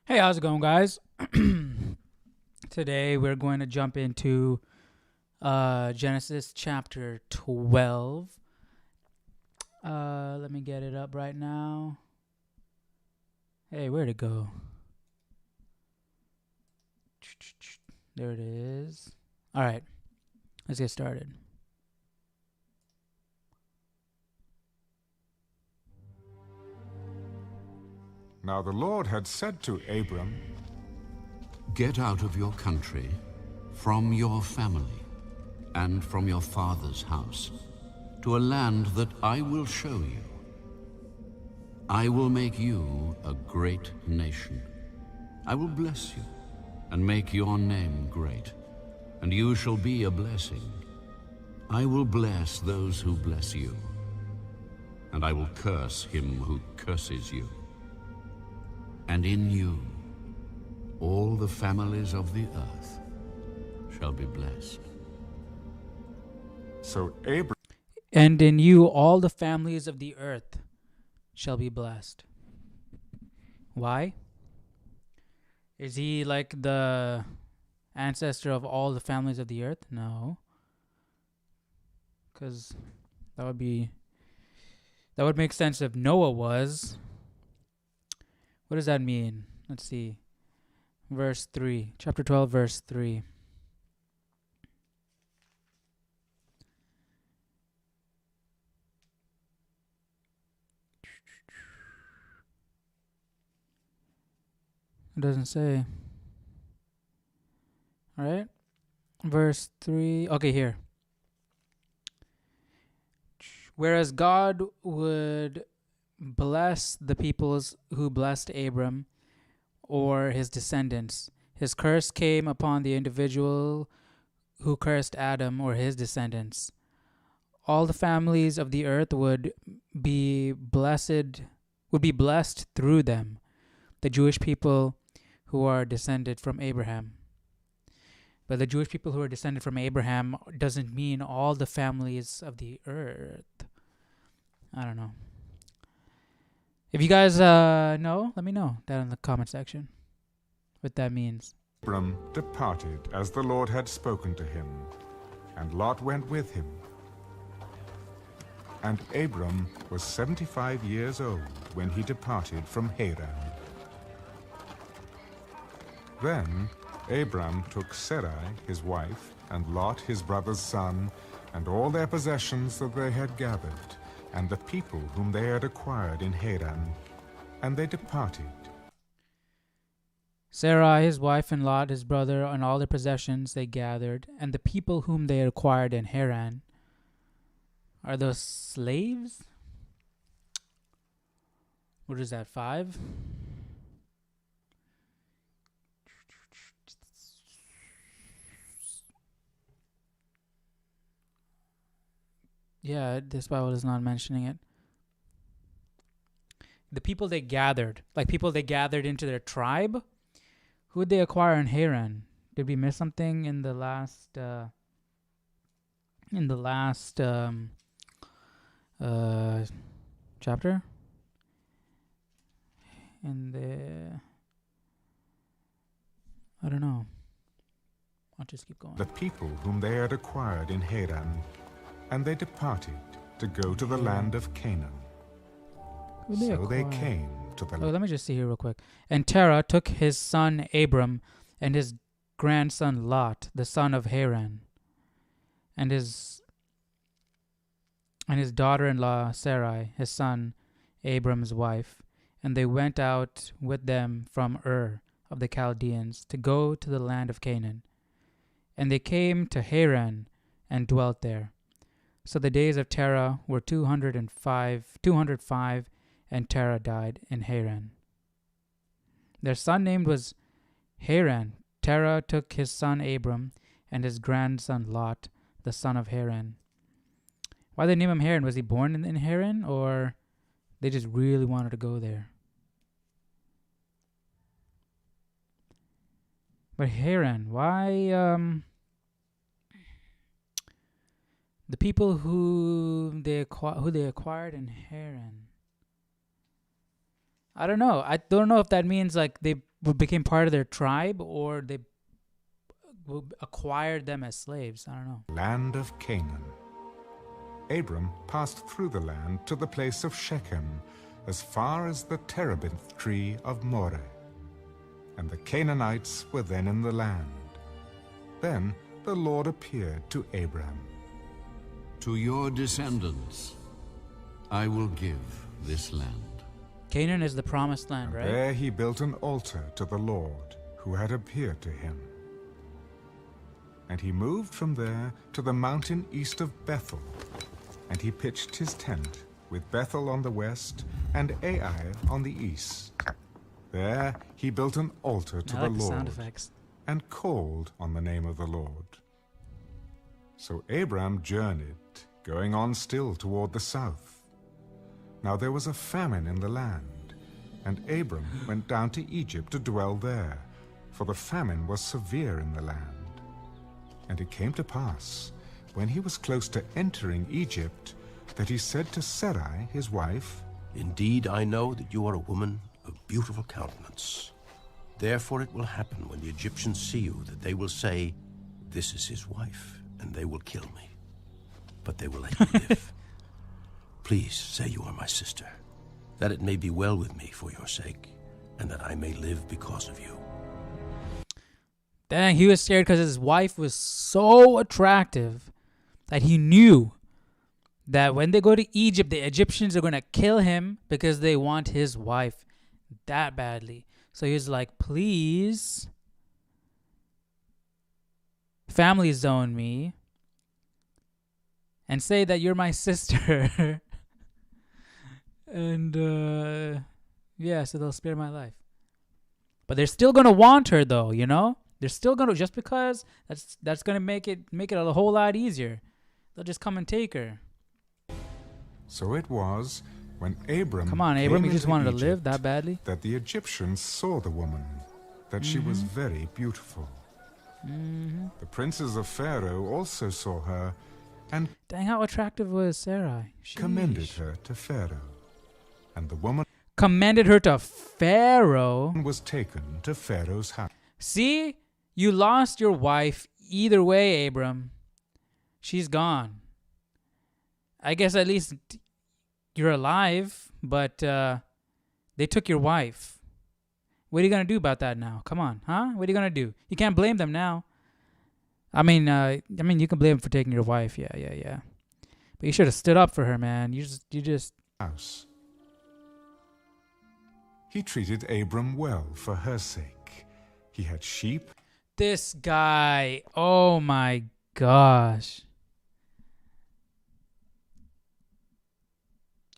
Hey, how's it going, guys? Today we're going to jump into Genesis chapter 12. Let me get it up right now. Hey, where'd it go? There it is. All right, let's get started. Now the Lord had said to Abram, Get out of your country, from your family, and from your father's house, to a land that I will show you. I will make you a great nation. I will bless you and make your name great, and you shall be a blessing. I will bless those who bless you, and I will curse him who curses you. And in you, all the families of the earth shall be blessed. So Abram And in you all the families of the earth shall be blessed. Why? Is he like the ancestor of all the families of the earth? No. Because that would make sense if Noah was. What does that mean? Let's see. Verse 3. Chapter 12, verse 3. It doesn't say. All right. Verse 3. Okay, here. Whereas God would bless the peoples who blessed Abram or his descendants, his curse came upon the individual who cursed Adam or his descendants. All the families of the earth would be blessed through them, the Jewish people who are descended from Abraham. But the Jewish people who are descended from Abraham doesn't mean all the families of the earth. I don't know. If you guys know, let me know down in the comment section what that means. Abram departed as the Lord had spoken to him, and Lot went with him. And Abram was 75 years old when he departed from Haran. Then Abram took Sarai his wife, and Lot his brother's son, and all their possessions that they had gathered, and the people whom they had acquired in Haran, and they departed. Sarai his wife and Lot his brother and all their possessions they gathered, and the people whom they acquired in Haran. Are those slaves? What is that, 5? Yeah, this Bible is not mentioning it. The people they gathered, like people they gathered into their tribe, who did they acquire in Haran? Did we miss something in the last chapter? I don't know. I'll just keep going. The people whom they had acquired in Haran, and they departed to go to the land of Canaan. So they came to the let me just see here real quick. And Terah took his son Abram and his grandson Lot, the son of Haran, and his daughter-in-law Sarai, his son Abram's wife, and they went out with them from Ur of the Chaldeans to go to the land of Canaan. And they came to Haran and dwelt there. So the days of Terah were 205, and Terah died in Haran. Their son named was Haran. Terah took his son Abram and his grandson Lot, the son of Haran. Why they name him Haran? Was he born in Haran, or they just really wanted to go there? But Haran, why? The people who they acquired in Haran. I don't know. I don't know if that means like they became part of their tribe, or they acquired them as slaves. I don't know. Land of Canaan. Abram passed through the land to the place of Shechem, as far as the terebinth tree of Moreh. And the Canaanites were then in the land. Then the Lord appeared to Abram. To your descendants I will give this land. Canaan is the promised land, And right? there he built an altar to the Lord, who had appeared to him. And he moved from there to the mountain east of Bethel, and he pitched his tent, with Bethel on the west and Ai on the east. There he built an altar to I the like the sound Lord, effects. and called on the name of the Lord. So Abram journeyed, going on still toward the south. Now there was a famine in the land, and Abram went down to Egypt to dwell there, for the famine was severe in the land. And it came to pass, when he was close to entering Egypt, that he said to Sarai, his wife, Indeed, I know that you are a woman of beautiful countenance. Therefore it will happen when the Egyptians see you that they will say, This is his wife, and they will kill me. But they will let you live. Please say you are my sister, that it may be well with me for your sake, and that I may live because of you. Dang, he was scared because his wife was so attractive that he knew that when they go to Egypt, the Egyptians are going to kill him because they want his wife that badly. So he was like, please, family zone me and say that you're my sister. And, yeah, so they'll spare my life. But they're still going to want her, though, you know? They're still going to, just because that's going to make it a whole lot easier. They'll just come and take her. So it was, when Abram Come on, came Abram, you just into wanted to Egypt, live that badly? that the Egyptians saw the woman, that she was very beautiful. The princes of Pharaoh also saw her, and Dang, how attractive was Sarai? commended Sheesh. her to Pharaoh. And the woman Commended her to Pharaoh. was taken to Pharaoh's house. See? You lost your wife either way, Abram. She's gone. I guess at least you're alive, but they took your wife. What are you going to do about that now? Come on, huh? What are you going to do? You can't blame them now. I mean, you can blame them for taking your wife. Yeah. But you should have stood up for her, man. You just. House. He treated Abram well for her sake. He had sheep This guy. Oh my gosh.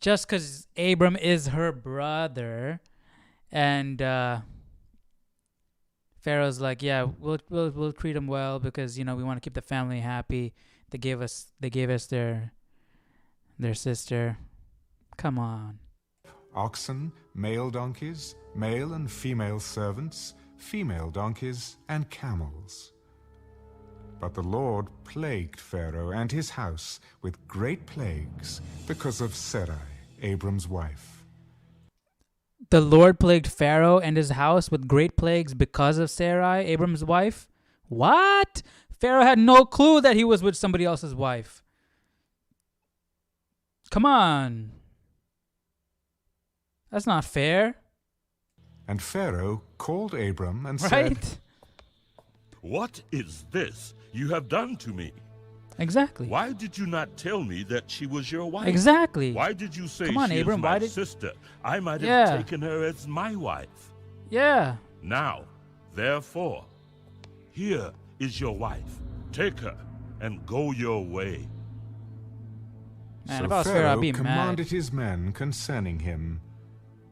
Just because Abram is her brother, and Pharaoh's like, yeah, we'll treat him well because we want to keep the family happy. They gave us their sister. Come on. oxen, male donkeys, male and female servants, female donkeys, and camels. But the Lord plagued Pharaoh and his house with great plagues because of Sarai, Abram's wife. The Lord plagued Pharaoh and his house with great plagues because of Sarai, Abram's wife? What? Pharaoh had no clue that he was with somebody else's wife. Come on. That's not fair. And Pharaoh called Abram and said, Right? What is this you have done to me? Exactly. Why did you not tell me that she was your wife? Exactly. Why did you say Come on, she Abram, is my why did- sister? I might have Yeah. taken her as my wife. Yeah. Now, therefore, here is your wife. Take her and go your way. Man, So if I was Pharaoh, I'd be mad. commanded his men concerning him,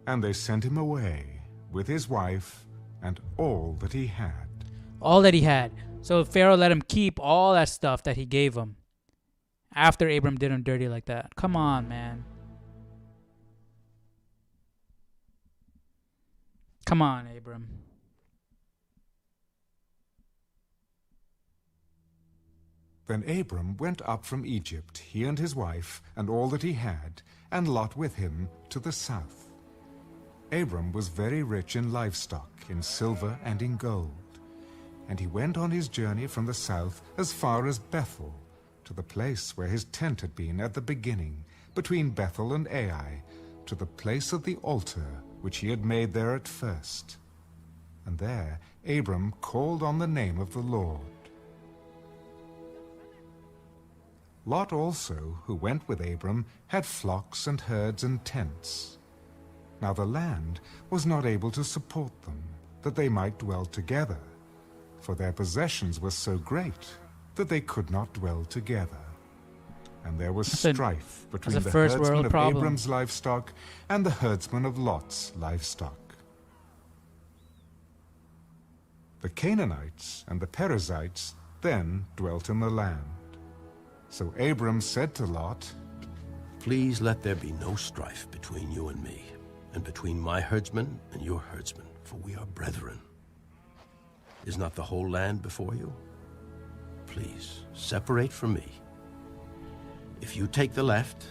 and they sent him away with his wife and all that he had. All that he had. So Pharaoh let him keep all that stuff that he gave him after Abram did him dirty like that. Come on, man. Come on, Abram. Then Abram went up from Egypt, he and his wife, and all that he had, and Lot with him, to the south. Abram was very rich in livestock, in silver and in gold. And he went on his journey from the south as far as Bethel, to the place where his tent had been at the beginning, between Bethel and Ai, to the place of the altar which he had made there at first. And there Abram called on the name of the Lord. Lot also, who went with Abram, had flocks and herds and tents. Now the land was not able to support them, that they might dwell together, for their possessions were so great that they could not dwell together. And there was strife between the herdsmen of Abram's livestock and the herdsmen of Lot's livestock. The Canaanites and the Perizzites then dwelt in the land. So Abram said to Lot, Please let there be no strife between you and me, and between my herdsmen and your herdsmen, for we are brethren. Is not the whole land before you? Please, separate from me. If you take the left,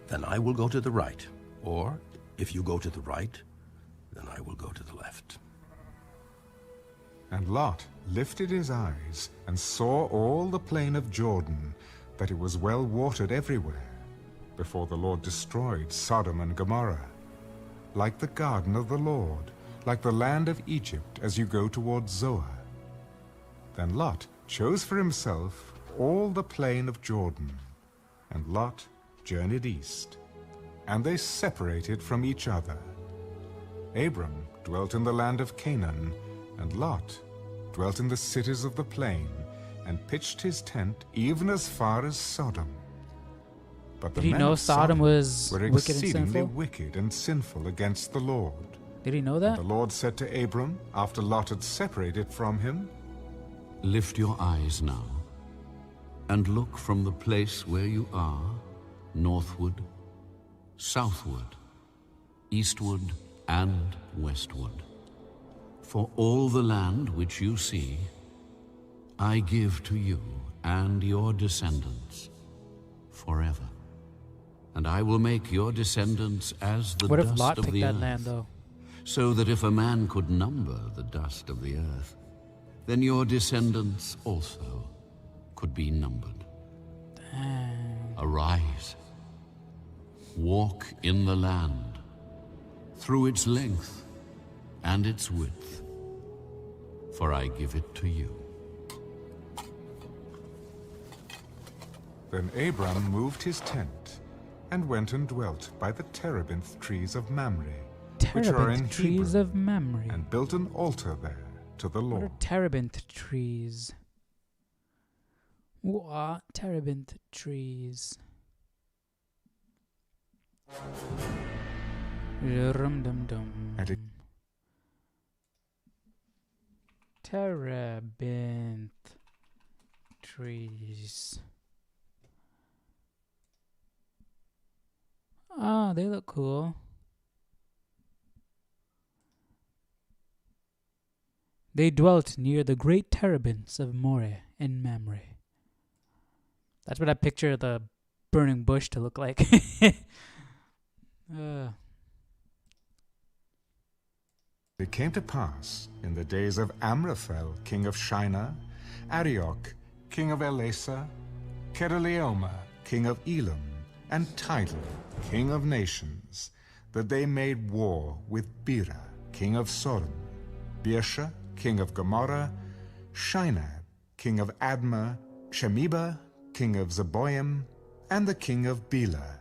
then I will go to the right. Or, if you go to the right, then I will go to the left. And Lot lifted his eyes and saw all the plain of Jordan, that it was well watered everywhere, before the Lord destroyed Sodom and Gomorrah, like the garden of the Lord, like the land of Egypt as you go towards Zoar. Then Lot chose for himself all the plain of Jordan, and Lot journeyed east, and they separated from each other. Abram dwelt in the land of Canaan, and Lot dwelt in the cities of the plain, and pitched his tent even as far as Sodom. But the Did he men know of Sodom was were wicked and exceedingly sinful? wicked and sinful against the Lord. Did he know that? The Lord said to Abram, after Lot had separated from him, Lift your eyes now, and look from the place where you are, northward, southward, eastward, and westward. For all the land which you see, I give to you and your descendants forever. And I will make your descendants as the What if dust Lot of took the that earth, land, though? so that if a man could number the dust of the earth, then your descendants also could be numbered. Damn. Arise, walk in the land, through its length and its width, for I give it to you. Then Abram moved his tent, and went and dwelt by the terebinth trees of Mamre, which are in Terebinth trees Hebron, of memory. and built an altar there to the What are Lord. terebinth trees? What terebinth trees? Rum-dum-dum. And it- Terebinth trees. Ah, they look cool. They dwelt near the great terebinths of More in Mamre. That's what I picture the burning bush to look like. It came to pass in the days of Amraphel, king of Shinar, Arioch, king of Elasa, Kedorlaomer, king of Elam, and Tidal, king of nations, that they made war with Bera, king of Sodom, Birsha, king of Gomorrah, Shinab, king of Admah, Shemeba, king of Zeboim, and the king of Bela,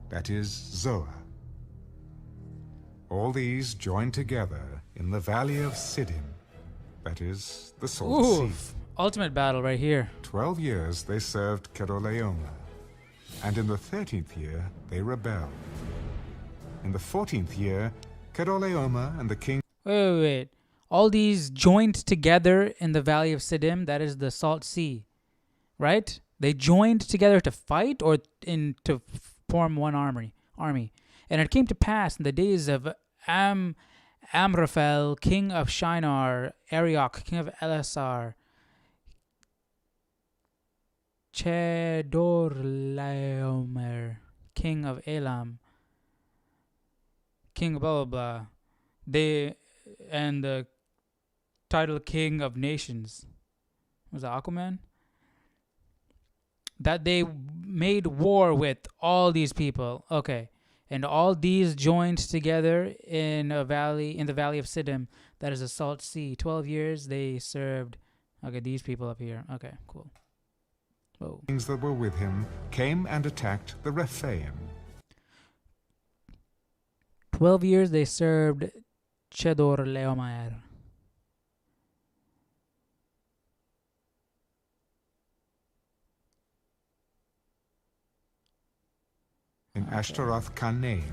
that is Zoar. All these joined together in the valley of Siddim, that is the Salt Sea. Oof. Ultimate battle right here. 12 years they served Kedorlaomer, and in the 13th year they rebelled. In the 14th year, Kedorlaomer and the king Wait. All these joined together in the valley of Siddim, that is the Salt Sea, right? They joined together to fight or to form one army. And it came to pass in the days of Amraphel, king of Shinar, Arioch, king of Elasar, Kedorlaomer, king of Elam, king of blah blah blah. and the title King of Nations. Was it Aquaman? That they made war with all these people. Okay. And all these joined together in the valley of Siddim, that is the Salt Sea. 12 years they served. Okay, these people up here. Okay, cool. Whoa. Kings that were with him came and attacked the Rephaim. 12 years they served Chedorlaomer. In Ashtaroth Canaan.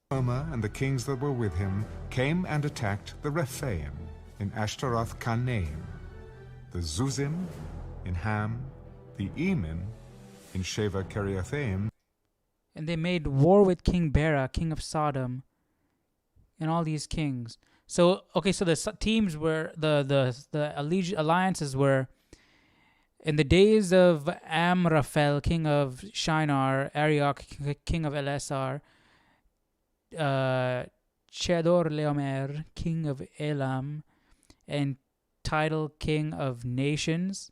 Homer and the kings that were with him came and attacked the Rephaim in Ashtaroth Canaan, the Zuzim in Ham, the Emim in Sheva Kiriathaim. And they made war with King Bera, king of Sodom, and all these kings. So okay, so the teams were the alliances were in the days of Amraphel, king of Shinar, Arioch, king of Elasar, Chedorlaomer, king of Elam, and Tidal, king of Nations,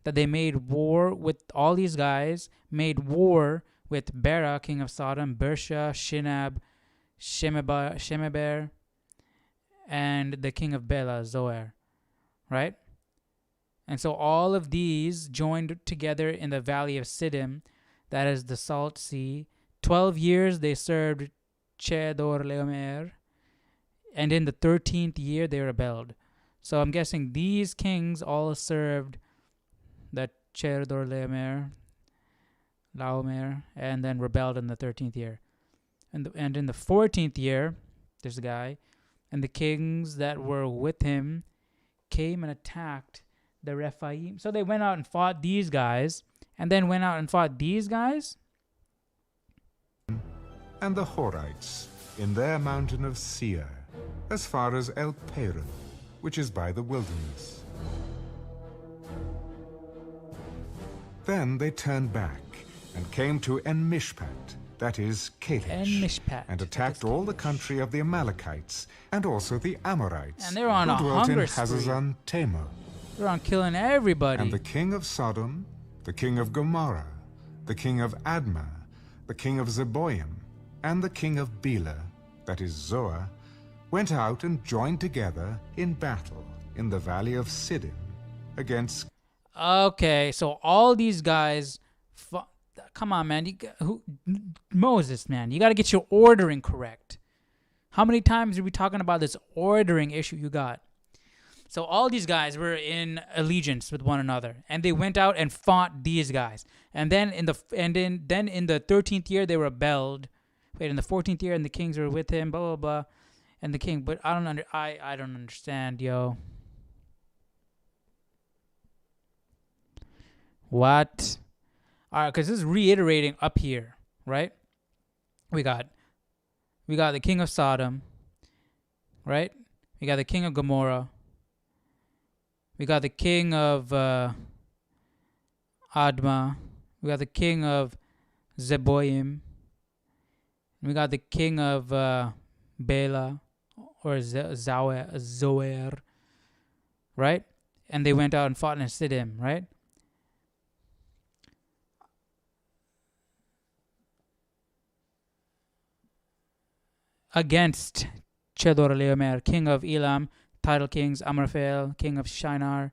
that they made war with all these guys, made war with Bera, king of Sodom, Bersha, Shinab, Shemeber, and the king of Bela, Zoar, right? And so all of these joined together in the valley of Siddim, that is the Salt Sea. 12 years they served Chedorlaomer, and in the 13th year they rebelled. So I'm guessing these kings all served the Chedorlaomer, and then rebelled in the 13th year. And in the 14th year, there's a guy, and the kings that were with him came and attacked the Rephaim. So they went out and fought these guys, and then went out and fought these guys. And the Horites in their mountain of Seir, as far as El Paran, which is by the wilderness. Then they turned back and came to En-Mishpat, that is Kadesh, En-Mishpat, and attacked all the country of the Amalekites, and also the Amorites, and they were on who a dwelt in hunger spree. Hazazon Tamar. They're on killing everybody. And the king of Sodom, the king of Gomorrah, the king of Admah, the king of Zeboim, and the king of Bela, that is Zoar, went out and joined together in battle in the valley of Siddim against... Okay, so all these guys... Come on, man. Moses, man. You got to get your ordering correct. How many times are we talking about this ordering issue you got? So all these guys were in allegiance with one another, and they went out and fought these guys. And then in the 13th year they rebelled. Wait, in the 14th year, and the kings were with him. Blah blah blah, and the king. But I don't understand, yo. What? All right, because this is reiterating up here, right? We got the king of Sodom, right? We got the king of Gomorrah. We got the king of Admah. We got the king of Zeboim. We got the king of Bela or Zoar, right? And they went out and fought in Siddim, right? Against Chedorlaomer, king of Elam, title kings, Amraphel, king of Shinar,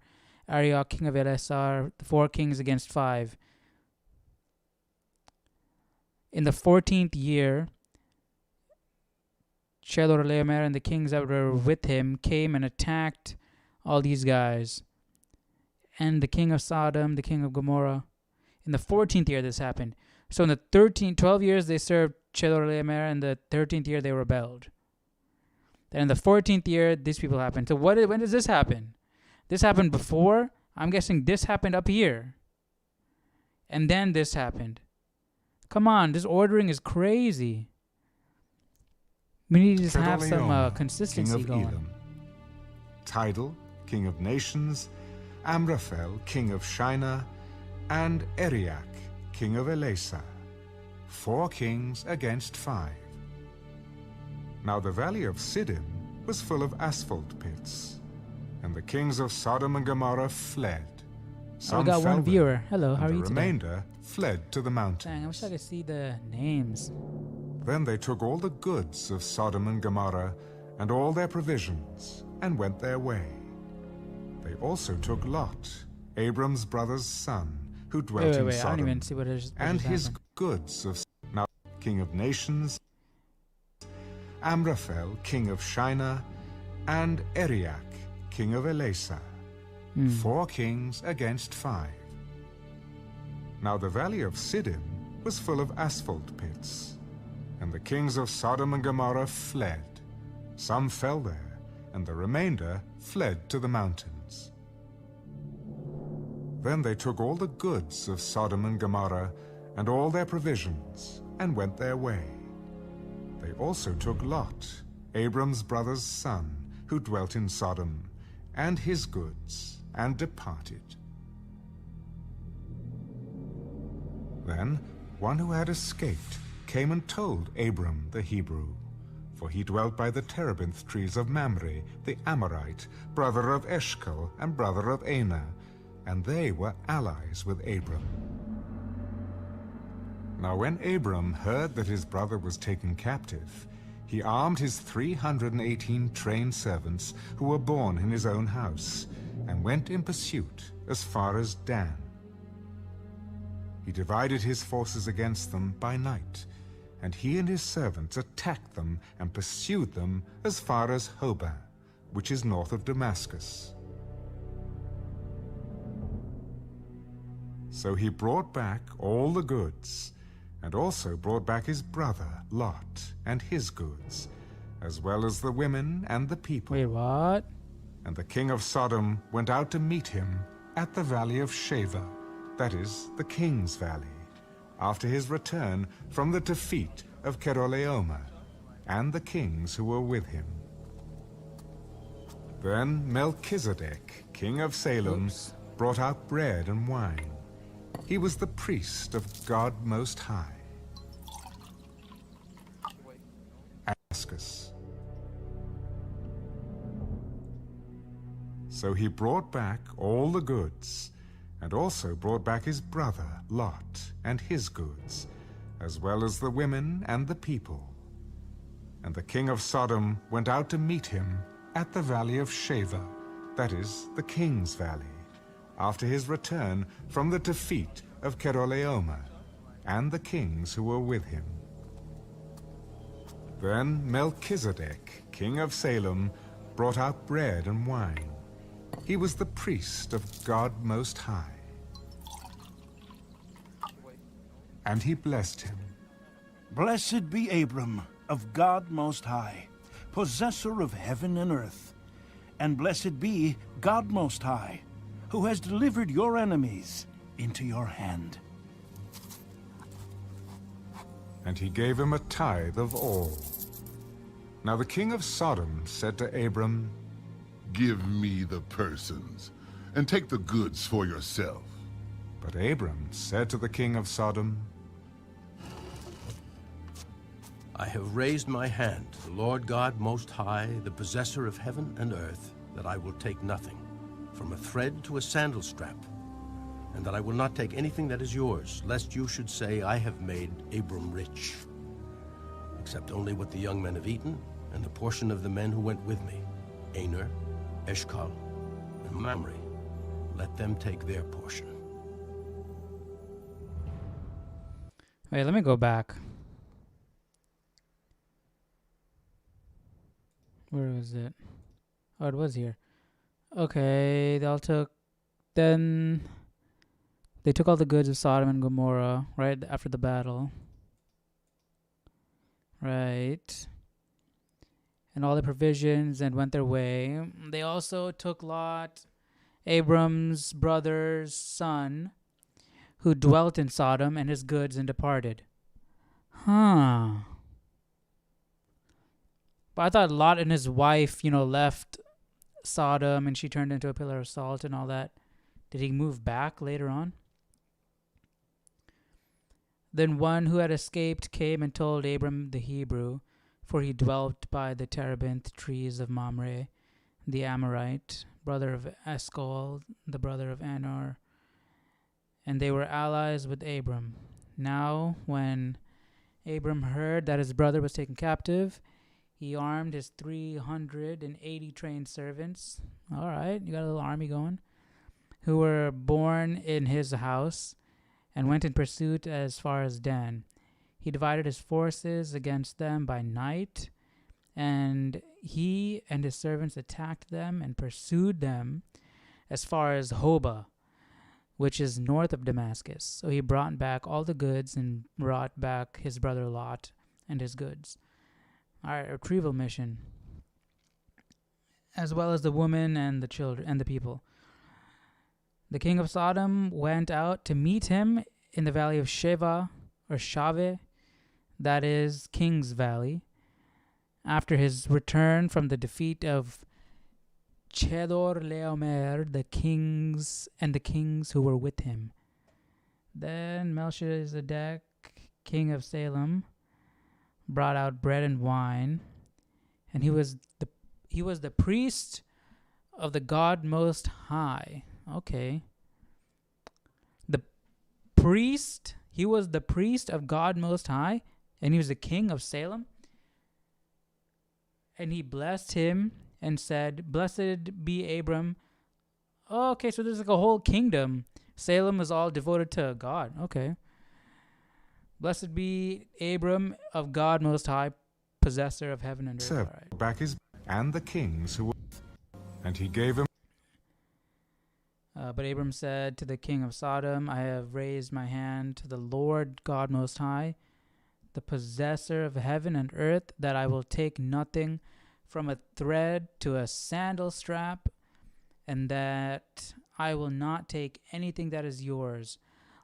Arioch, king of Elasar, the 4 kings against 5. In the 14th year, Chedorlaomer and the kings that were with him came and attacked all these guys. And the king of Sodom, the king of Gomorrah. In the 14th year this happened. So in the 12 years they served Chedorlaomer, and the 13th year they rebelled. Then in the 14th year, these people happened. So when does this happen? This happened before. I'm guessing this happened up here. And then this happened. Come on, this ordering is crazy. We need to just have some consistency king of going. Elam. Tidal, king of nations, Amraphel, king of Shinar, and Arioch, king of Elasar. 4 kings against 5. Now the valley of Siddim was full of asphalt pits, and the kings of Sodom and Gomorrah fled. We got one viewer. Hello, how are and you the today? remainder fled to the mountains. Dang, I wish I could see the names. Then they took all the goods of Sodom and Gomorrah and all their provisions and went their way. They also took Lot, Abram's brother's son, who dwelt in I don't Sodom, even see what is. and his goods of now king of nations, Amraphel, king of Shinar, and Eriach, king of Elasa. 4 kings against 5. Now the valley of Siddim was full of asphalt pits, and the kings of Sodom and Gomorrah fled. Some fell there, and the remainder fled to the mountains. Then they took all the goods of Sodom and Gomorrah and all their provisions and went their way. They also took Lot, Abram's brother's son, who dwelt in Sodom, and his goods, and departed. Then one who had escaped came and told Abram the Hebrew, for he dwelt by the terebinth trees of Mamre, the Amorite, brother of Eshcol and brother of Aner, and they were allies with Abram. Now when Abram heard that his brother was taken captive, he armed his 318 trained servants who were born in his own house, and went in pursuit as far as Dan. He divided his forces against them by night, and he and his servants attacked them and pursued them as far as Hobah, which is north of Damascus. So he brought back all the goods, and also brought back his brother Lot and his goods, as well as the women and the people. Wait, what? And the king of Sodom went out to meet him at the valley of Shaveh, that is, the king's valley, after his return from the defeat of Kedorlaomer, and the kings who were with him. Then Melchizedek, king of Salem, brought out bread and wine. He was the priest of God Most High. Damascus. So he brought back all the goods, and also brought back his brother Lot and his goods, as well as the women and the people. And the king of Sodom went out to meet him at the valley of Shaveh, that is, the king's valley, after his return from the defeat of Kedorlaomer, and the kings who were with him. Then Melchizedek, king of Salem, brought out bread and wine. He was the priest of God Most High. And he blessed him. Blessed be Abram, of God Most High, possessor of heaven and earth. And blessed be God Most High, who has delivered your enemies into your hand. And he gave him a tithe of all. Now the king of Sodom said to Abram, Give me the persons, and take the goods for yourself. But Abram said to the king of Sodom, I have raised my hand to the Lord God Most High, the possessor of heaven and earth, that I will take nothing, from a thread to a sandal strap, and that I will not take anything that is yours, lest you should say, I have made Abram rich, except only what the young men have eaten, and the portion of the men who went with me, Aner, Eshcol, and Mamre. Let them take their portion. Wait, let me go back. Where was it? Oh, it was here. Okay, then they took all the goods of Sodom and Gomorrah right after the battle. Right. And all the provisions and went their way. They also took Lot, Abram's brother's son, who dwelt in Sodom, and his goods, and departed. Huh. But I thought Lot and his wife, left Sodom and she turned into a pillar of salt and all that. Did he move back later on? Then one who had escaped came and told Abram the Hebrew, for he dwelt by the terebinth trees of Mamre, the Amorite, brother of Eshcol, the brother of Aner, and they were allies with Abram. Now, when Abram heard that his brother was taken captive, he armed his 380 trained servants. All right, you got a little army going, who were born in his house, and went in pursuit as far as Dan. He divided his forces against them by night, and he and his servants attacked them and pursued them as far as Hobah, which is north of Damascus. So he brought back all the goods and brought back his brother Lot and his goods. All right, retrieval mission, as well as the women and the children and the people. The king of Sodom went out to meet him in the valley of Sheva, or Shave, that is King's Valley, after his return from the defeat of Chedorlaomer, the kings who were with him. Then Melchizedek, king of Salem, brought out bread and wine, and he was the priest of the God Most High. Okay. He was the priest of God Most High, and he was the king of Salem. And he blessed him and said, "Blessed be Abram." Oh, okay, so there's like a whole kingdom. Salem is all devoted to God. Okay. Blessed be Abram of God Most High, possessor of heaven and earth. So, All back his and the kings who were, and he gave him. But Abram said to the king of Sodom, "I have raised my hand to the Lord God Most High, the possessor of heaven and earth, that I will take nothing from a thread to a sandal strap, and that I will not take anything that is yours,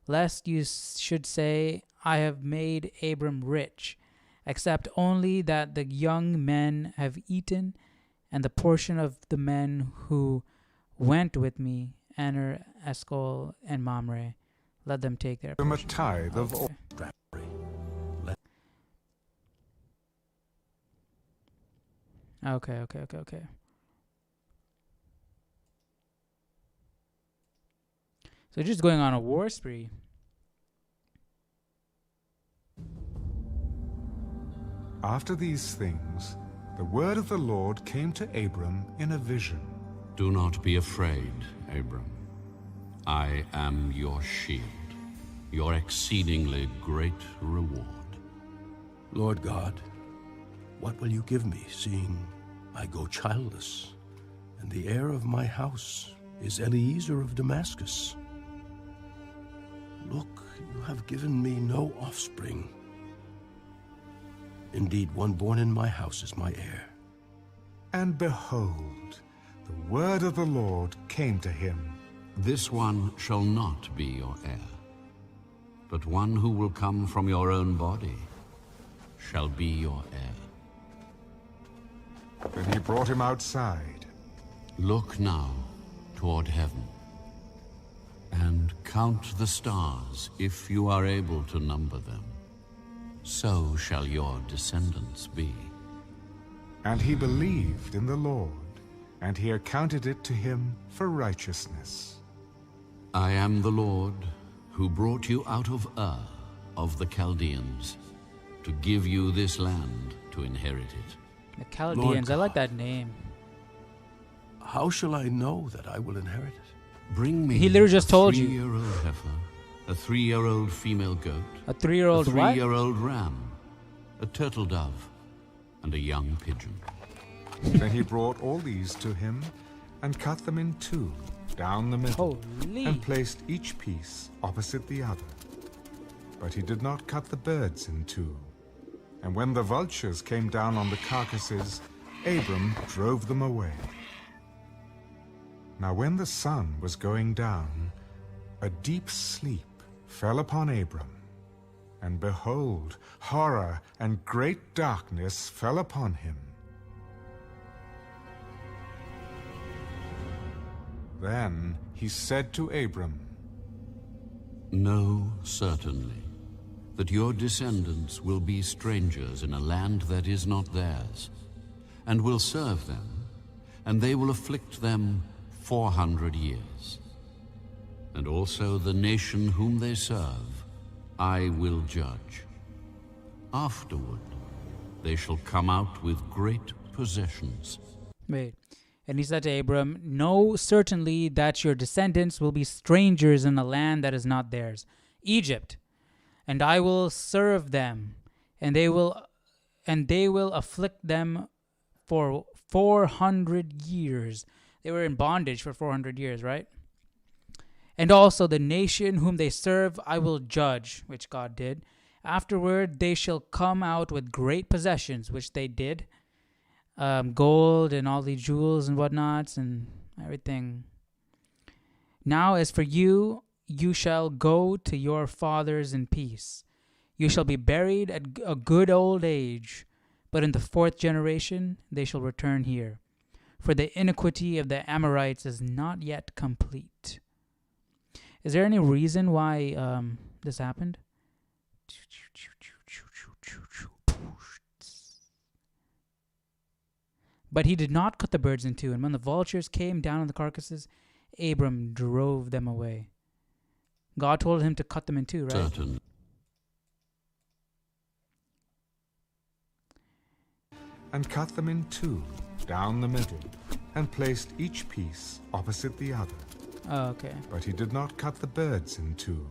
lest you should say, I have made Abram rich, except only that the young men have eaten, and the portion of the men who went with me, Aner, Eshcol, and Mamre, let them take their Him a portion." tithe of all. Okay. So just going on a war spree. After these things, the word of the Lord came to Abram in a vision. Do not be afraid, Abram. I am your shield, your exceedingly great reward. Lord God, what will you give me, seeing I go childless, and the heir of my house is Eliezer of Damascus? Look, you have given me no offspring. Indeed, one born in my house is my heir. And behold, the word of the Lord came to him. This one shall not be your heir, but one who will come from your own body shall be your heir. Then he brought him outside. Look now toward heaven, and count the stars if you are able to number them. So shall your descendants be. And he believed in the Lord, and he accounted it to him for righteousness. I am the Lord who brought you out of Ur of the Chaldeans to give you this land to inherit it. The Chaldeans, I like God. that name. How shall I know that I will inherit it? Bring me He literally just told a you. 3-year-old heifer, a 3-year-old female goat, A 3-year-old a what? 3-year-old ram, a turtle dove, and a young pigeon. Then he brought all these to him, and cut them in two, down the middle, Holy. and placed each piece opposite the other. But he did not cut the birds in two. And when the vultures came down on the carcasses, Abram drove them away. Now when the sun was going down, a deep sleep fell upon Abram. And behold, horror and great darkness fell upon him. Then he said to Abram, No, certainly, that your descendants will be strangers in a land that is not theirs, and will serve them, and they will afflict them 400 years. And also the nation whom they serve I will judge. Afterward they shall come out with great possessions. Wait. And he said to Abram, know certainly that your descendants will be strangers in a land that is not theirs, Egypt, and I will serve them, and they will afflict them for 400 years. They were in bondage for 400 years, right? And also the nation whom they serve I will judge, which God did. Afterward they shall come out with great possessions, which they did. Gold and all the jewels and whatnots and everything. Now as for you, you shall go to your fathers in peace. You shall be buried at a good old age, but in the 4th generation they shall return here. For the iniquity of the Amorites is not yet complete. Is there any reason why this happened? But he did not cut the birds in two, and when the vultures came down on the carcasses, Abram drove them away. God told him to cut them in two, right? Certain. And cut them in two, down the middle, and placed each piece opposite the other. Oh, okay. But he did not cut the birds in two.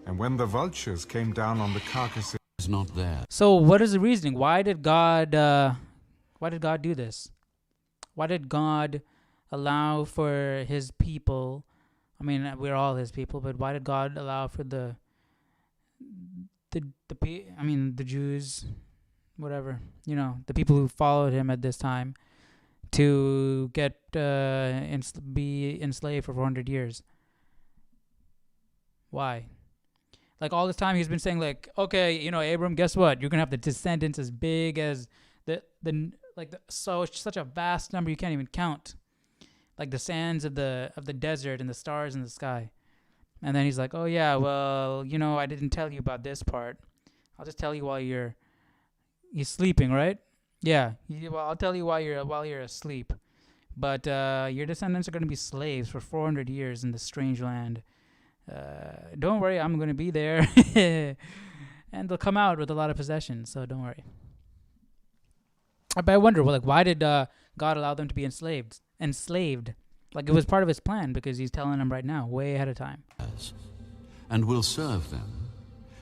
And when the vultures came down on the carcasses, Is not there. So what is the reasoning? Why did God do this? Why did God allow for his people? I mean, we're all his people, but why did God allow for the Jews, whatever, the people who followed him at this time, to get be enslaved for 400 years? Why? Like all this time he's been saying, like, okay, Abram, guess what? You're gonna have the descendants as big as such a vast number you can't even count, like the sands of the desert and the stars in the sky. And then he's like, oh yeah, well, I didn't tell you about this part. I'll just tell you while you're sleeping, right? Yeah. Well, I'll tell you while you're asleep. But your descendants are going to be slaves for 400 years in this strange land. Don't worry, I'm going to be there. And they'll come out with a lot of possessions, so don't worry. But I wonder, why did God allow them to be enslaved? Like it was part of his plan, because he's telling them right now, way ahead of time. And will serve them,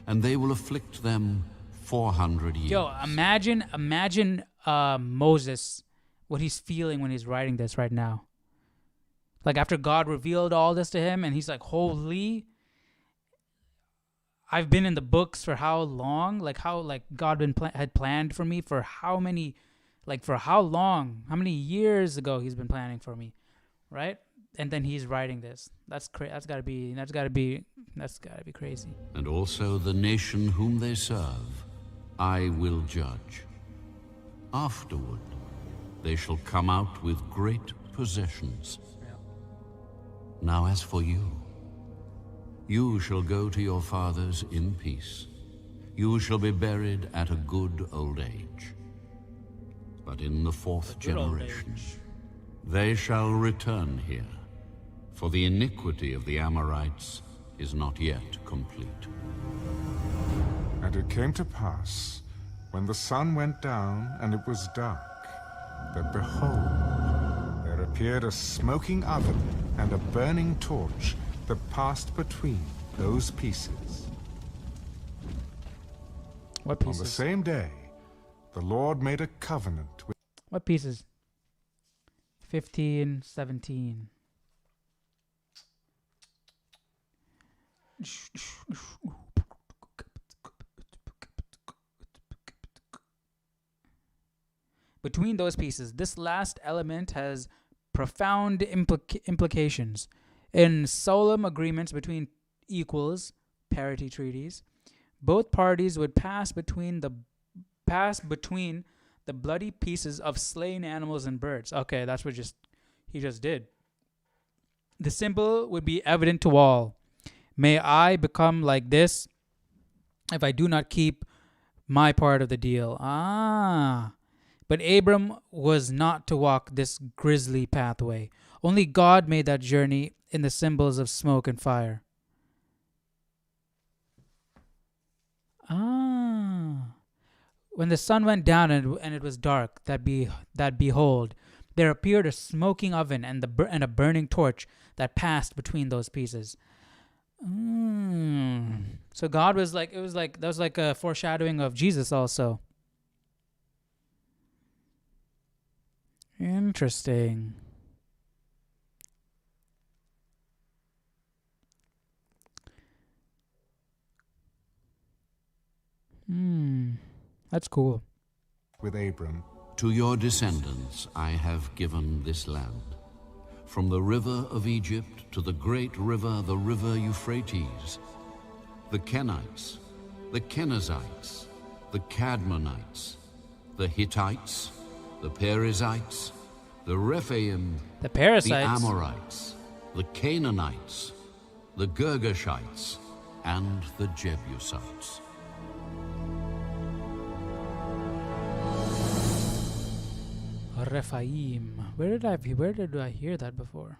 and they will afflict them 400 years. Yo, imagine Moses, what he's feeling when he's writing this right now. Like after God revealed all this to him, and he's like, holy, I've been in the books for how long? Like how God had planned for me for how many, for how long? How many years ago he's been planning for me, right? And then he's writing this. That's gotta be crazy. And also the nation whom they serve I will judge. Afterward they shall come out with great possessions. Now as for you, you shall go to your fathers in peace. You shall be buried at a good old age. But in the 4th generation they shall return here, for the iniquity of the Amorites is not yet complete. and it came to pass, when the sun went down and it was dark, that behold, there appeared a smoking oven and a burning torch that passed between those pieces. What On the pieces? same day, the Lord made a covenant with What pieces? 15, 17. Between those pieces, this last element has profound implications. In solemn agreements between equals, parity treaties, both parties would pass between the bloody pieces of slain animals and birds. Okay, that's what he just did. The symbol would be evident to all. May I become like this if I do not keep my part of the deal. But Abram was not to walk this grisly pathway. Only God made that journey in the symbols of smoke and fire. When the sun went down and it was dark, that behold, there appeared a smoking oven and a burning torch that passed between those pieces. So God was like, that was like a foreshadowing of Jesus also. Interesting. That's cool. With Abram, To your descendants I have given this land, from the river of Egypt to the great river, the river Euphrates, the Kenites, the Kenizzites, the Cadmonites, the Hittites, the Perizzites, the Rephaim, The the parasites. Amorites, the Canaanites, the Girgashites, and the Jebusites. Rephaim. Where did I hear that before?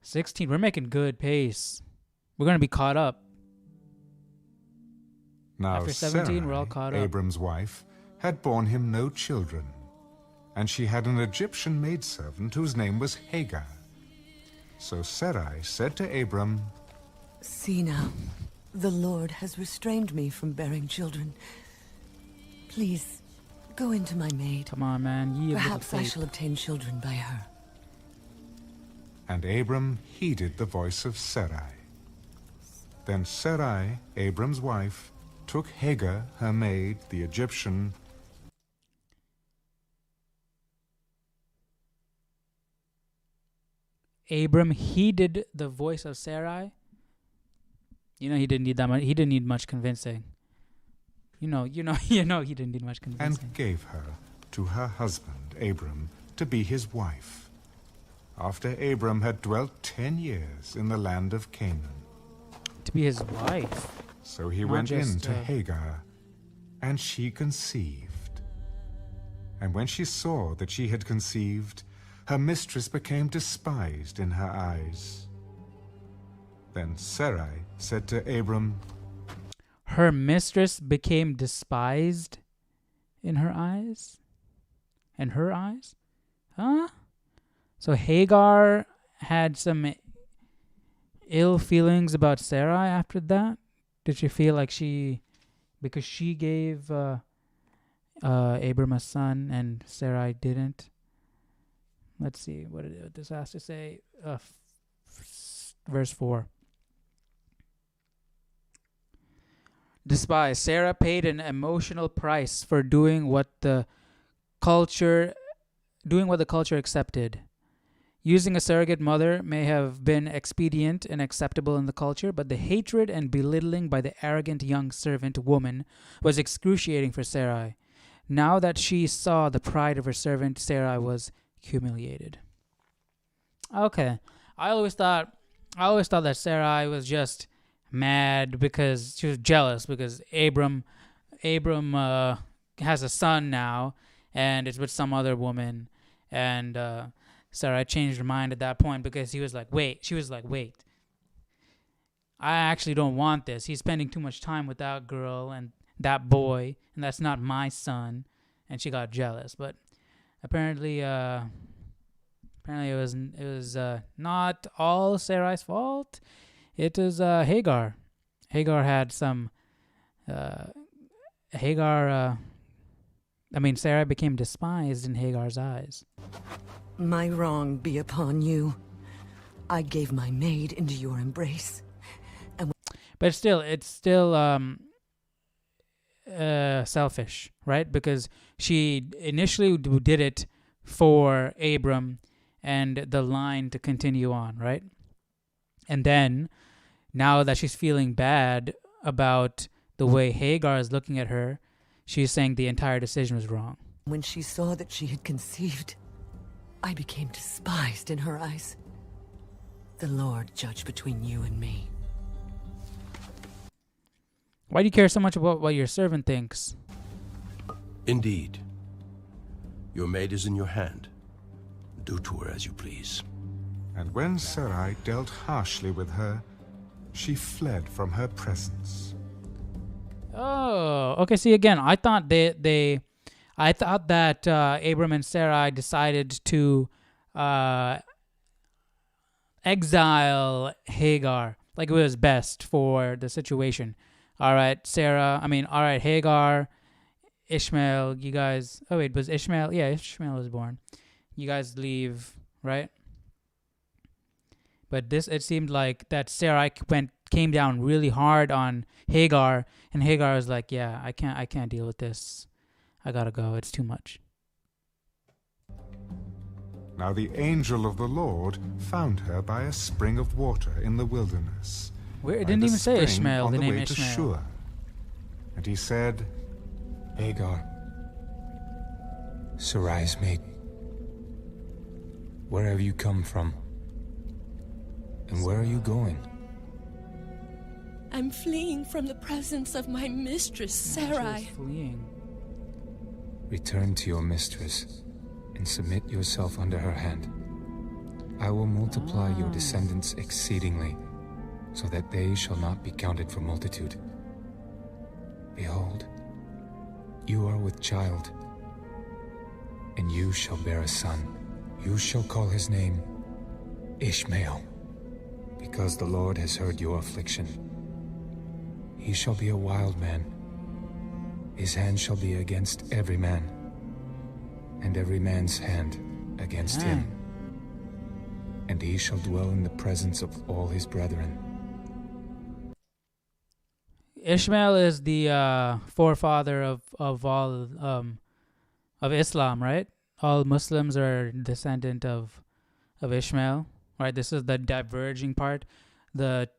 16. We're making good pace. We're gonna be caught up. now After 17, Sarai, we're all caught up. Abram's wife, had borne him no children, and she had an Egyptian maidservant whose name was Hagar. So Sarai said to Abram, See now, the Lord has restrained me from bearing children. Please, go into my maid. Come on, man. Ye of little Perhaps I faith. shall obtain children by her. and Abram heeded the voice of Sarai. Then Sarai, Abram's wife, took Hagar, her maid, the Egyptian, Abram heeded the voice of Sarai. You know he didn't need that much. He didn't need much convincing. You know he didn't need much convincing. and gave her to her husband Abram to be his wife, after Abram had dwelt 10 years in the land of Canaan. To be his wife. So he Not went just, in to Hagar, and she conceived. And when she saw that she had conceived, her mistress became despised in her eyes. Then Sarai said to Abram, Her mistress became despised in her eyes? In her eyes? Huh? So Hagar had some ill feelings about Sarai after that? Did she feel like because she gave Abram a son and Sarai didn't? Let's see what this has to say. Verse 4. Despise. Sarah paid an emotional price for doing what the culture accepted. Using a surrogate mother may have been expedient and acceptable in the culture, but the hatred and belittling by the arrogant young servant woman was excruciating for Sarai. Now that she saw the pride of her servant, Sarai was humiliated. Okay. I always thought that Sarai was just mad because she was jealous because Abram has a son now and it's with some other woman, and Sarai changed her mind at that point because she was like, wait, I actually don't want this. He's spending too much time with that girl and that boy, and that's not my son. And she got jealous. But apparently it was not all Sarai's fault. It was Hagar. Hagar had some. Sarai became despised in Hagar's eyes. My wrong be upon you. I gave my maid into your embrace. But it's still selfish, right? Because she initially did it for Abram and the line to continue on, right? And then, now that she's feeling bad about the way Hagar is looking at her, she's saying the entire decision was wrong. When she saw that she had conceived, I became despised in her eyes. The Lord judge between you and me. Why do you care so much about what your servant thinks? Indeed. Your maid is in your hand. Do to her as you please. And when Sarai dealt harshly with her, she fled from her presence. Oh, okay. See, again, I thought I thought that Abram and Sarai decided to exile Hagar, like it was best for the situation. All right, all right, Hagar, Ishmael, you guys. Oh wait, was Ishmael? Yeah, Ishmael was born. You guys leave, right? But it seemed like that Sarai came down really hard on Hagar, and Hagar was like, "Yeah, I can't deal with this. I gotta go. It's too much." Now the angel of the Lord found her by a spring of water in the wilderness. Where it by didn't the even say spring Ishmael. on The the name way to Ishmael. Shur. And he said, Hagar, Sarai's maid, where have you come from? And where are you going? I'm fleeing from the presence of my mistress, Sarai. She's fleeing. Return to your mistress and submit yourself under her hand. I will multiply your descendants exceedingly, so that they shall not be counted for multitude. Behold, you are with child, and you shall bear a son. You shall call his name Ishmael, because the Lord has heard your affliction. He shall be a wild man. His hand shall be against every man, and every man's hand against him. And he shall dwell in the presence of all his brethren. Ishmael is the forefather of all of Islam, right? All Muslims are descendant of Ishmael, right? This is the diverging part. The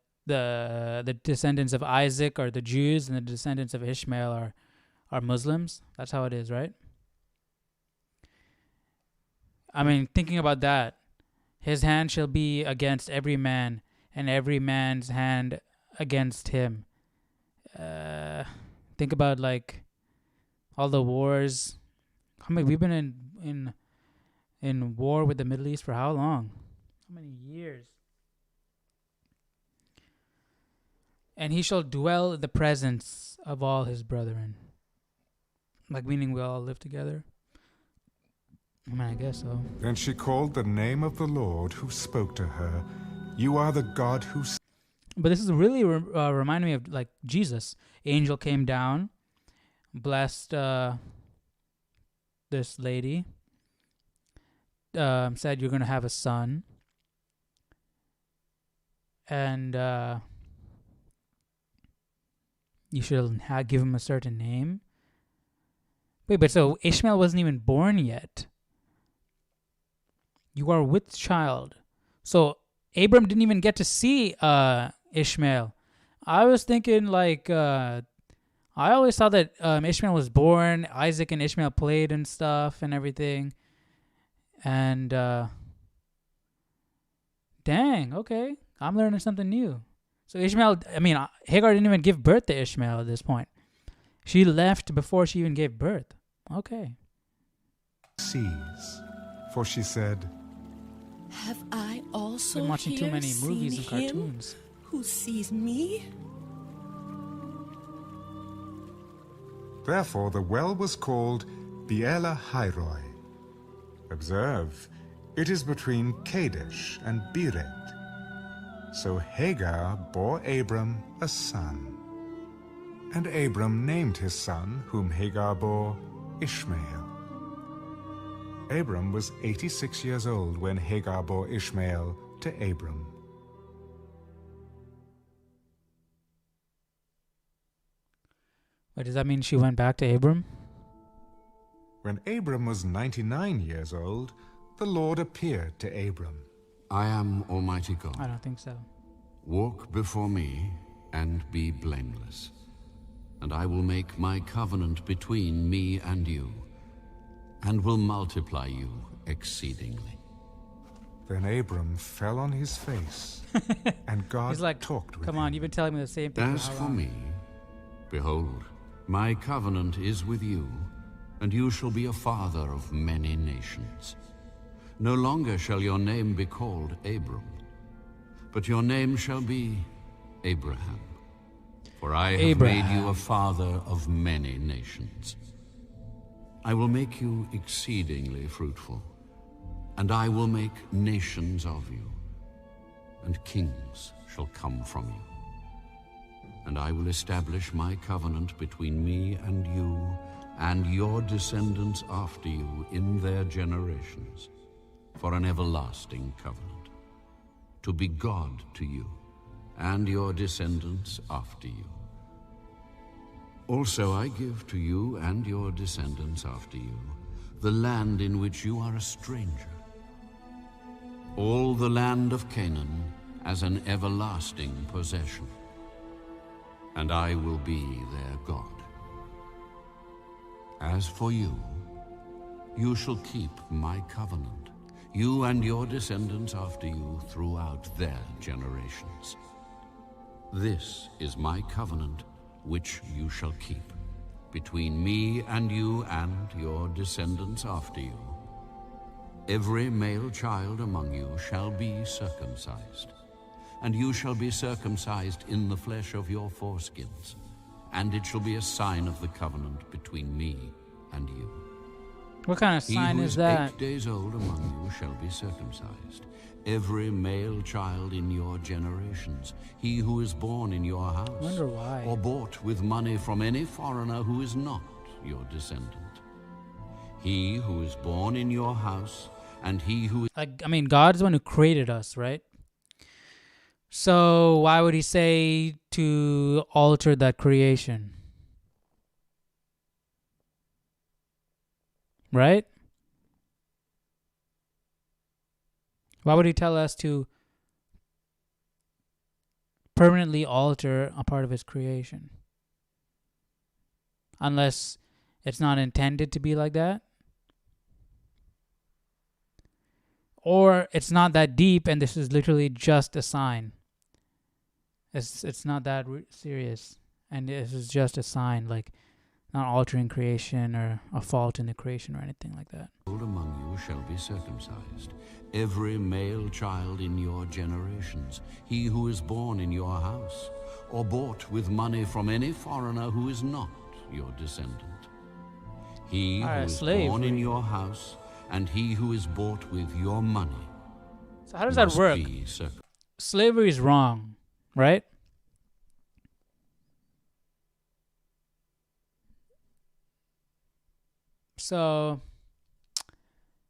descendants of Isaac are the Jews, and the descendants of Ishmael are Muslims. That's how it is, right? I mean, thinking about that, his hand shall be against every man, and every man's hand against him. Think about like all the wars. I mean, we've been in war with the Middle East for how long? How many years? And he shall dwell in the presence of all his brethren. Like meaning we all live together. I mean, I guess so. Then she called the name of the Lord who spoke to her. You are the God who... But this is really reminding me of like Jesus. Angel came down, blessed this lady, said you're going to have a son. And you should give him a certain name. Wait, but so Ishmael wasn't even born yet. You are with child. So Abram didn't even get to see Ishmael. I was thinking like, I always thought that Ishmael was born, Isaac and Ishmael played and stuff and everything. And dang, okay. I'm learning something new. So Hagar didn't even give birth to Ishmael at this point. She left before she even gave birth. Okay. sees. For she said, Have I also been watching too here many movies seen and him cartoons. who sees me? Therefore the well was called Beela Hairoi. Observe, it is between Kadesh and Bered. So Hagar bore Abram a son. And Abram named his son, whom Hagar bore, Ishmael. Abram was 86 years old when Hagar bore Ishmael to Abram. Wait, does that mean she went back to Abram? When Abram was 99 years old, the Lord appeared to Abram. I am Almighty I God. don't think so. Walk before me and be blameless, and I will make my covenant between me and you, and will multiply you exceedingly. Then Abram fell on his face, and God He's like, talked with come him. on, you've been telling me the same thing. As how for long?" me, Behold, my covenant is with you, and you shall be a father of many nations. No longer shall your name be called Abram, but your name shall be Abraham. For I have made you a father of many nations. I will make you exceedingly fruitful, and I will make nations of you, and kings shall come from you. And I will establish my covenant between me and you, and your descendants after you in their generations, for an everlasting covenant, to be God to you, and your descendants after you. Also I give to you and your descendants after you the land in which you are a stranger, all the land of Canaan as an everlasting possession, and I will be their God. As for you, you shall keep my covenant, you and your descendants after you throughout their generations. This is my covenant which you shall keep between me and you and your descendants after you. Every male child among you shall be circumcised, and you shall be circumcised in the flesh of your foreskins, and it shall be a sign of the covenant between me and you. What kind of sign is that? 8 days old among you shall be circumcised, every male child in your generations, he who is born in your house, Wonder why. or bought with money from any foreigner who is not your descendant. He who is born in your house, and he who is... God's the one who created us, right? So why would he say to alter that creation? Right? Why would he tell us to permanently alter a part of his creation? Unless it's not intended to be like that? Or it's not that deep and this is literally just a sign. It's not that serious. And this is just a sign, like not altering creation or a fault in the creation or anything like that. Among you shall be circumcised, every male child in your generations, he who is born in your house, or bought with money from any foreigner who is not your descendant. He who is born in your house, and he who is bought with your money. So how does that work? Slavery is wrong, right? So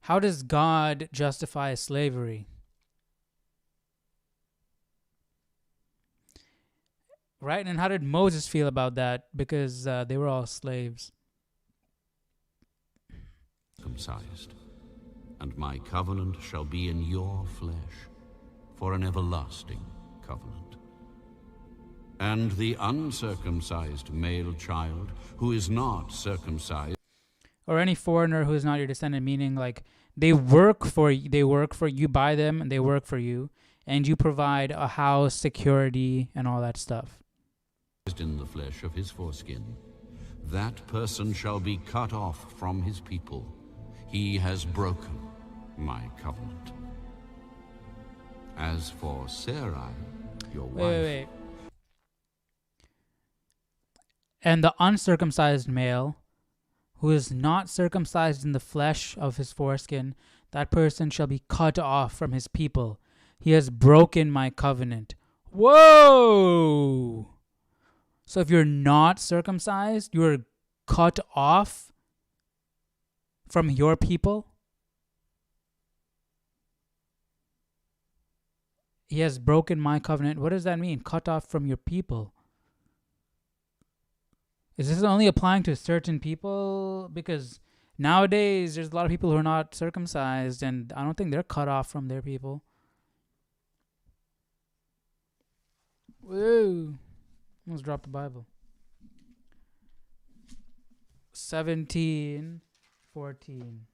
how does God justify slavery? Right? And how did Moses feel about that? Because they were all slaves. Circumcised, and my covenant shall be in your flesh for an everlasting covenant. And the uncircumcised male child who is not circumcised, or any foreigner who is not your descendant, meaning like they work for you, buy them, and they work for you, and you provide a house, security, and all that stuff. In the flesh of his foreskin, that person shall be cut off from his people. He has broken my covenant. As for Sarai, your wife... Wait. And the uncircumcised male who is not circumcised in the flesh of his foreskin, that person shall be cut off from his people. He has broken my covenant. Whoa! So if you're not circumcised, you're cut off from your people? He has broken my covenant. What does that mean? Cut off from your people. Is this only applying to certain people? Because nowadays there's a lot of people who are not circumcised, and I don't think they're cut off from their people. Whoa. Almost dropped the Bible. 17:14.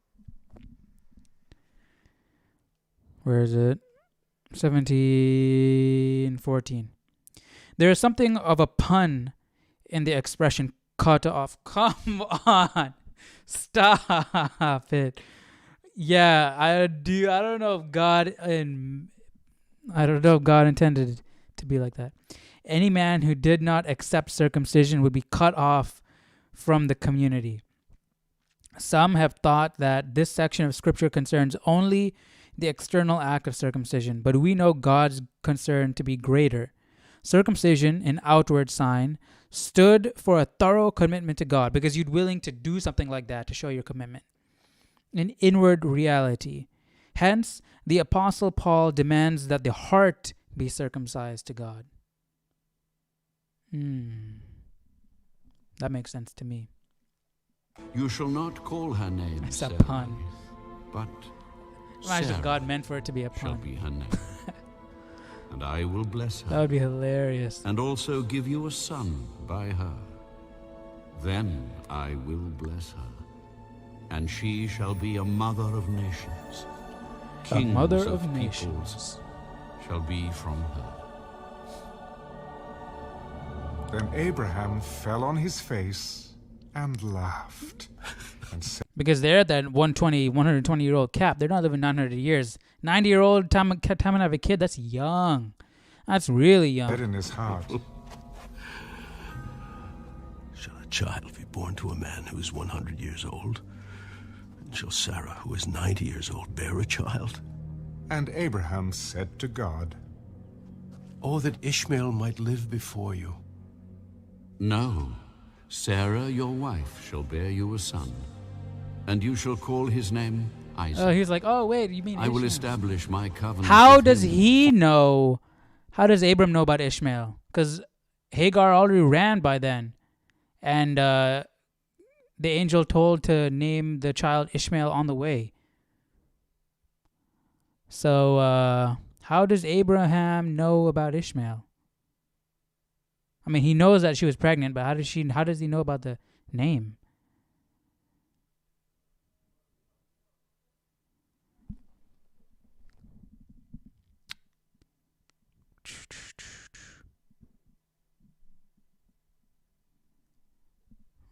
Where is it? 17:14. There is something of a pun in the expression cut off. Come on. Stop it. Yeah, I don't know if God intended it to be like that. Any man who did not accept circumcision would be cut off from the community. Some have thought that this section of scripture concerns only the external act of circumcision, but we know God's concern to be greater. Circumcision, an outward sign, stood for a thorough commitment to God, because you're willing to do something like that to show your commitment. An inward reality. Hence, the Apostle Paul demands that the heart be circumcised to God. That makes sense to me. You shall not call her name It's a Sarah, pun. but Imagine if Sarah God meant for it to be a shall pun. be her name. And I will bless her. That would be hilarious. And also give you a son by her. Then I will bless her, and she shall be a mother of nations. A mother of peoples nations shall be from her. Then Abraham fell on his face and laughed and said, because they're at that 120-year-old cap. They're not living 900 years. 90-year-old time to have a kid, that's young. That's really young. in his heart, Shall a child be born to a man who is 100 years old? And shall Sarah, who is 90 years old, bear a child? and Abraham said to God, Oh, that Ishmael might live before you. No, Sarah your wife shall bear you a son, and you shall call his name Isaac. Oh, he was like, oh, wait, you mean I will Ishmael? establish my covenant. How with does him. he know? How does Abram know about Ishmael? Because Hagar already ran by then. And the angel told to name the child Ishmael on the way. So how does Abraham know about Ishmael? I mean, he knows that she was pregnant, but how does he know about the name?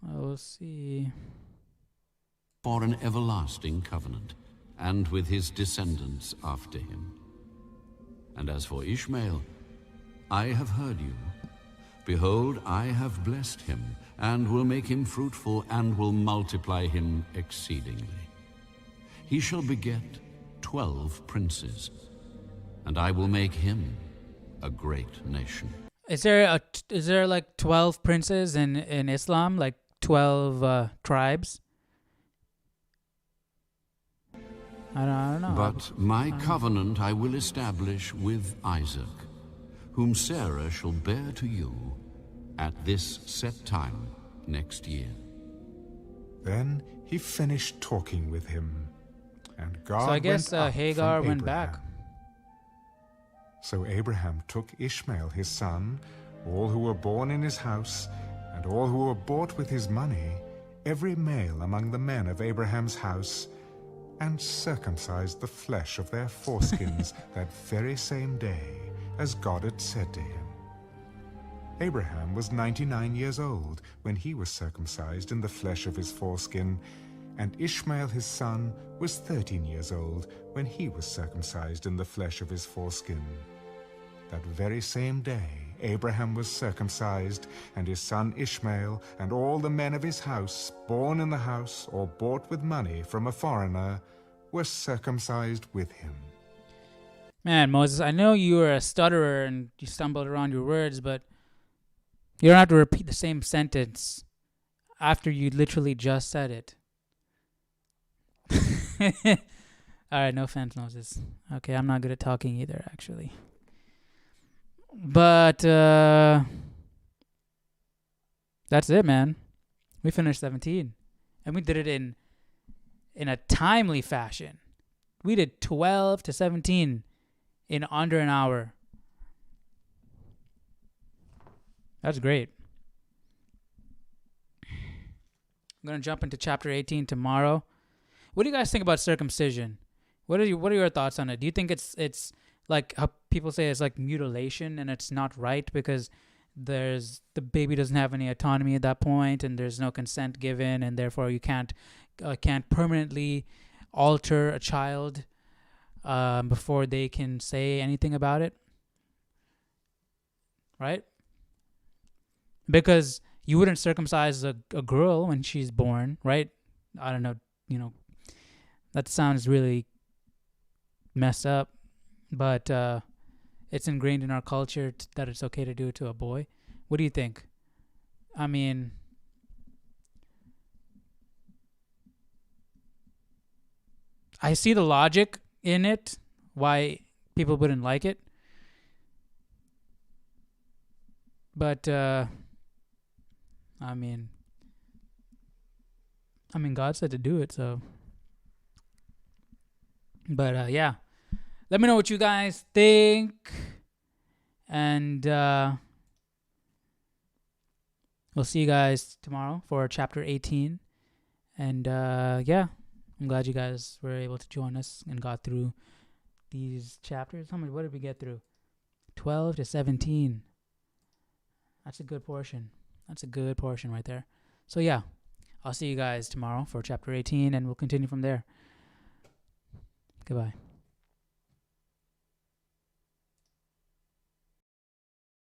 We'll see. For an everlasting covenant, and with his descendants after him. And as for Ishmael, I have heard you. Behold, I have blessed him, and will make him fruitful, and will multiply him exceedingly. He shall beget 12 princes, and I will make him a great nation. Is there like 12 princes in Islam, like 12 tribes? I don't know. But my covenant I will establish with Isaac, whom Sarah shall bear to you at this set time next year. Then he finished talking with him, and God So I guess went up Hagar from went back. Abraham. So Abraham took Ishmael his son, all who were born in his house, and all who were bought with his money, every male among the men of Abraham's house, and circumcised the flesh of their foreskins that very same day, as God had said to him. Abraham was 99 years old when he was circumcised in the flesh of his foreskin, and Ishmael his son was 13 years old when he was circumcised in the flesh of his foreskin. That very same day Abraham was circumcised, and his son Ishmael, and all the men of his house, born in the house or bought with money from a foreigner, were circumcised with him. Man, Moses, I know you were a stutterer and you stumbled around your words, but you don't have to repeat the same sentence after you literally just said it. All right, no offense, Moses. Okay, I'm not good at talking either, actually. But that's it, man. We finished 17, and we did it in a timely fashion. We did 12 to 17 in under an hour. That's great. I'm gonna jump into chapter 18 tomorrow. What do you guys think about circumcision? What are your thoughts on it? Do you think it's like how people say it's like mutilation and it's not right because the baby doesn't have any autonomy at that point, and there's no consent given, and therefore you can't permanently alter a child before they can say anything about it, right? Because you wouldn't circumcise a girl when she's born, right? I don't know, that sounds really messed up, but it's ingrained in our culture that it's okay to do it to a boy. What do you think? I mean, I see the logic in it, why people wouldn't like it. But, I mean, God said to do it, so. But, yeah. Let me know what you guys think. And we'll see you guys tomorrow for chapter 18. And yeah, I'm glad you guys were able to join us and got through these chapters. What did we get through? 12 to 17. That's a good portion. That's a good portion right there. So yeah, I'll see you guys tomorrow for chapter 18, and we'll continue from there. Goodbye.